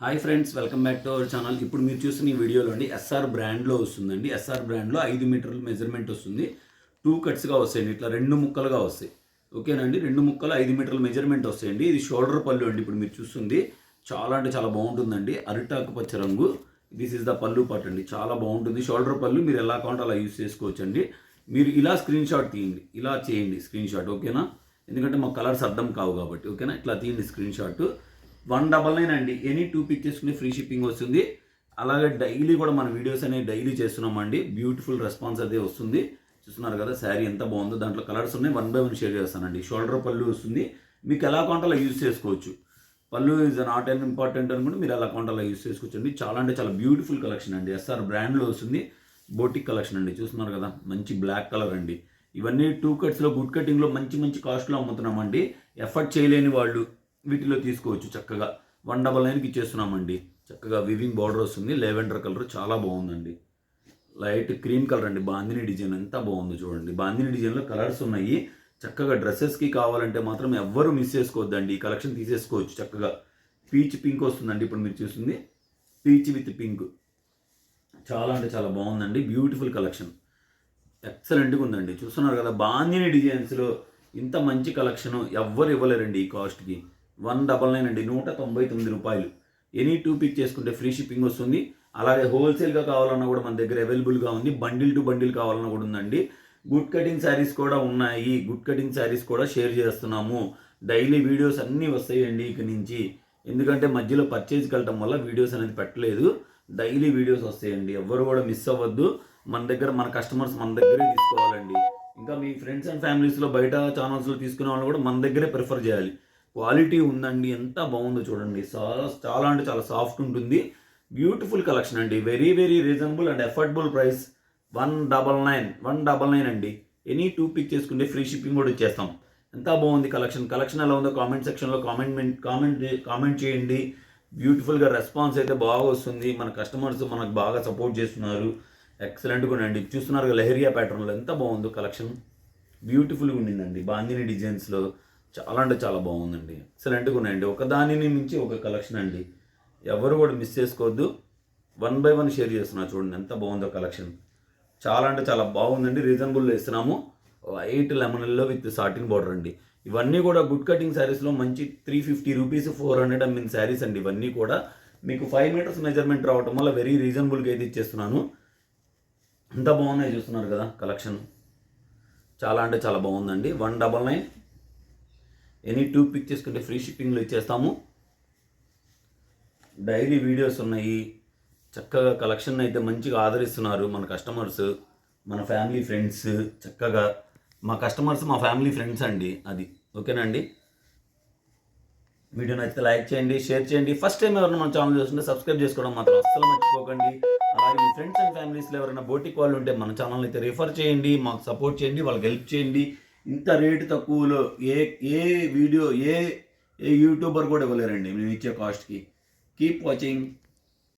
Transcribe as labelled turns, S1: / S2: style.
S1: Hi friends, welcome back to our channel. ఇప్పుడు మీరు చూస్తున్న ఈ వీడియోలో అండి ఎస్ఆర్ బ్రాండ్లో వస్తుందండి. ఎస్ఆర్ బ్రాండ్లో 5 మీటర్ల మెజర్మెంట్ వస్తుంది. 2 కట్స్గా వస్తాయండి. ఇట్లా 2 ముక్కలుగా వస్తాయి. ఓకేనండి, 2 ముక్కలు 5 మీటర్ల మెజర్మెంట్ వస్తాయండి. ఇది షోల్డర్ పళ్ళు అండి. ఇప్పుడు మీరు చూస్తుంది చాలా అంటే చాలా బాగుంటుందండి. అరిటాకు పచ్చ రంగు. దిస్ ఇస్ ద పళ్ళు పార్ట్ అండి. చాలా బాగుంటుంది. షోల్డర్ పళ్ళు మీరు ఎలా కావాలంటే అలా యూస్ చేసుకోవచ్చు అండి. మీరు ఇలా స్క్రీన్ షాట్ తీయండి, ఇలా చేయండి స్క్రీన్ షాట్, ఓకేనా? ఎందుకంటే మాకు కలర్స్ అర్థం కావు కాబట్టి, ఓకేనా? ఇట్లా తీయండి స్క్రీన్ షాట్. 199 అండి. ఎనీ 2 పిక్ చేసుకుని ఫ్రీ షిప్పింగ్ వస్తుంది. అలాగే డైలీ కూడా మన వీడియోస్ అనేవి డైలీ చేస్తున్నామండి. బ్యూటిఫుల్ రెస్పాన్స్ అదే వస్తుంది. చూస్తున్నారు కదా శారీ ఎంత బాగుందో. దాంట్లో కలర్స్ ఉన్నాయి. 1 బై 1 షేర్ చేస్తానండి. షోల్డర్ పళ్ళు వస్తుంది. మీకు ఎలా కావాలంటే అలా యూజ్ చేసుకోవచ్చు. పళ్ళు ఈజ్ నాట్ అండ్ ఇంపార్టెంట్ అనుకుంటే మీరు ఎలా కావాలంటే అలా యూజ్ చేసుకోవచ్చు అండి. చాలా అంటే చాలా బ్యూటిఫుల్ కలెక్షన్ అండి. ఎస్ఆర్ బ్రాండ్లో వస్తుంది. బోటిక్ కలెక్షన్ అండి. చూస్తున్నారు కదా, మంచి బ్లాక్ కలర్ అండి. ఇవన్నీ 2 కట్స్లో గుడ్ కటింగ్లో మంచి మంచి కాస్ట్లో అమ్ముతున్నామండి. ఎఫర్ట్ చేయలేని వాళ్ళు వీటిలో తీసుకోవచ్చు. చక్కగా 199కి ఇచ్చేస్తున్నామండి. చక్కగా వివింగ్ బార్డర్ వస్తుంది. లెవెండర్ కలర్ చాలా బాగుందండి. లైట్ క్రీమ్ కలర్ అండి. బాందిని డిజైన్ ఎంత బాగుందో చూడండి. బాందిని డిజైన్లో కలర్స్ ఉన్నాయి. చక్కగా డ్రెస్సెస్కి కావాలంటే మాత్రం ఎవ్వరూ మిస్ చేసుకోవద్దండి. ఈ కలెక్షన్ తీసేసుకోవచ్చు. చక్కగా పీచ్ పింక్ వస్తుందండి. ఇప్పుడు మీరు చూస్తుంది పీచ్ విత్ పింక్. చాలా అంటే చాలా బాగుందండి. బ్యూటిఫుల్ కలెక్షన్, ఎక్సలెంట్గా ఉందండి. చూస్తున్నారు కదా, బాందిని డిజైన్స్లో ఇంత మంచి కలెక్షన్ ఎవ్వరు ఇవ్వలేరండి ఈ కాస్ట్కి. 199 అండి, 199 రూపాయలు. ఎనీ 2 పిక్ చేసుకుంటే ఫ్రీ షిప్పింగ్ వస్తుంది. అలాగే హోల్సేల్గా కావాలన్నా కూడా మన దగ్గర అవైలబుల్గా ఉంది. బండిల్ టు బండిల్ కావాలన్నా కూడా ఉందండి. గుడ్ కటింగ్ శారీస్ కూడా ఉన్నాయి. గుడ్ కటింగ్ శారీస్ కూడా షేర్ చేస్తున్నాము. డైలీ వీడియోస్ అన్నీ వస్తాయండి ఇక నుంచి. ఎందుకంటే మధ్యలో పర్చేజ్కి వెళ్ళటం వల్ల వీడియోస్ అనేది పెట్టలేదు. డైలీ వీడియోస్ వస్తాయండి. ఎవ్వరు కూడా మిస్ అవ్వద్దు. మన దగ్గర మన కస్టమర్స్ మన దగ్గరే తీసుకోవాలండి. ఇంకా మీ ఫ్రెండ్స్ అండ్ ఫ్యామిలీస్లో బయట ఛానల్స్లో తీసుకునే వాళ్ళు కూడా మన దగ్గరే ప్రిఫర్ చేయాలి. క్వాలిటీ ఉందండి. ఎంత బాగుందో చూడండి. చాలా అంటే చాలా సాఫ్ట్ ఉంటుంది. బ్యూటిఫుల్ కలెక్షన్ అండి. Very very reasonable and affordable price. 199 అండి. ఎనీ 2 పిక్ చేసుకుంటే ఫ్రీ షిప్పింగ్ కూడా ఇచ్చేస్తాం. ఎంత బాగుంది కలెక్షన్. కలెక్షన్ ఎలా ఉందో కామెంట్ సెక్షన్లో కామెంట్ చేయండి. బ్యూటిఫుల్గా రెస్పాన్స్ అయితే బాగా వస్తుంది. మన కస్టమర్స్ మనకు బాగా సపోర్ట్ చేస్తున్నారు. ఎక్సలెంట్గా ఉండండి. చూస్తున్నారు కదా, లెహరియా ప్యాటర్న్లో ఎంత బాగుందో కలెక్షన్. బ్యూటిఫుల్గా ఉండిందండి. బాందిని డిజైన్స్లో చాలా అంటే చాలా బాగుందండి. ఎక్సలెంట్గా ఉన్నాయండి. ఒకదానిని మించి ఒక కలెక్షన్ అండి. ఎవరు కూడా మిస్ చేసుకోవద్దు. 1 బై 1 షేర్ చేస్తున్నా చూడండి ఎంత బాగుందో కలెక్షన్. చాలా అంటే చాలా బాగుందండి. రీజనబుల్లో ఇస్తున్నాము. వైట్ లెమన్లో విత్ సాటిన్ బార్డర్ అండి. ఇవన్నీ కూడా గుడ్ కటింగ్ శారీస్లో మంచి 350 రూపీస్ 400 అమ్మిన శారీస్ అండి. ఇవన్నీ కూడా మీకు 5 మీటర్స్ మెజర్మెంట్ రావటం వల్ల వెరీ రీజనబుల్గా అయితే ఇచ్చేస్తున్నాను. ఎంత బాగున్నాయి చూస్తున్నారు కదా కలెక్షన్. చాలా అంటే చాలా బాగుందండి. 199. ఎనీ 2 పిక్ చేసుకుంటే ఫ్రీ షిప్పింగ్లో ఇచ్చేస్తాము. డైలీ వీడియోస్ ఉన్నాయి. చక్కగా కలెక్షన్ అయితే మంచిగా ఆదరిస్తున్నారు మన కస్టమర్స్, మన ఫ్యామిలీ ఫ్రెండ్స్. చక్కగా మా కస్టమర్స్ మా ఫ్యామిలీ ఫ్రెండ్స్ అండి. అది ఓకేనండి. వీడియో నచ్చితే లైక్ చేయండి, షేర్ చేయండి. ఫస్ట్ టైం ఎవరైనా మన ఛానల్ చూస్తుంటే సబ్స్క్రైబ్ చేసుకోవడం మాత్రం అస్సలు మర్చిపోకండి. అలాగే మీ ఫ్రెండ్స్ అండ్ ఫ్యామిలీస్లో ఎవరైనా బోటిక్ వాళ్ళు ఉంటే మన ఛానల్ అయితే రిఫర్ చేయండి. మాకు సపోర్ట్ చేయండి, వాళ్ళకి హెల్ప్ చేయండి. ఇంత రేటు తక్కువలో ఏ వీడియో ఏ యూట్యూబర్ కూడా ఇవ్వలేరండి మేము ఇచ్చే కాస్ట్కి. Keep watching.